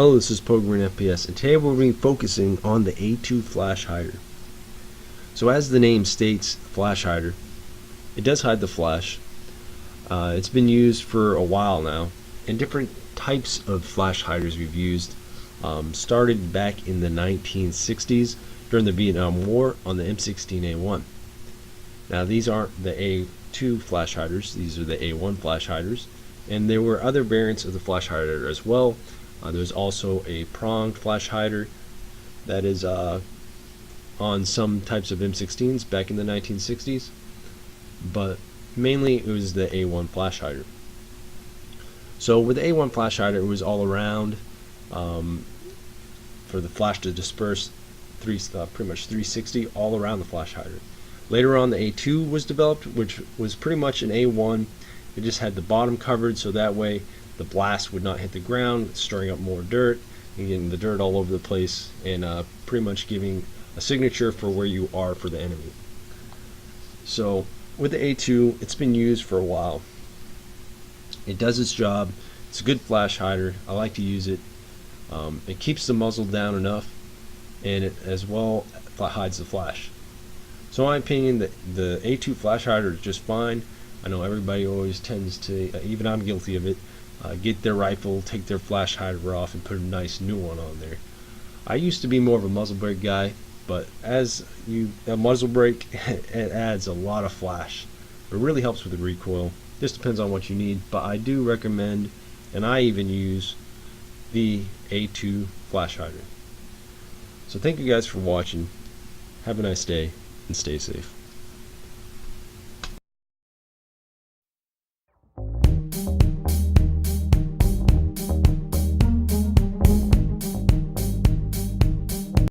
Hello, this is Green FPS, and today we'll be focusing on the A2 Flashhider. So as the name states, flash hider, it does hide the flash. It's been used for a while now, and different types of flash hiders we've used started back in the 1960s during the Vietnam War on the M16A1. Now these aren't the A2 flash hiders, these are the A1 flash hiders, and there were other variants of the flash hider as well. There's also a pronged flash hider that is on some types of M16s back in the 1960s, but mainly it was the A1 flash hider. So with the A1 flash hider, it was all around for the flash to disperse pretty much 360 all around the flash hider. Later on, the A2 was developed, which was pretty much an A1. It just had the bottom covered, so that way the blast would not hit the ground, stirring up more dirt and getting the dirt all over the place, and pretty much giving a signature for where you are for the enemy. So with the A2, it's been used for a while. It does its job. It's a good flash hider. I like to use it. It keeps the muzzle down enough, and it as well hides the flash. So in my opinion, the A2 flash hider is just fine. I know everybody always tends to, even I'm guilty of it, get their rifle, take their flash hider off, and put a nice new one on there. I used to be more of a muzzle brake guy, but as a muzzle brake, it adds a lot of flash. It really helps with the recoil. This depends on what you need, but I do recommend, and I even use, the A2 flash hider. So thank you guys for watching. Have a nice day and stay safe.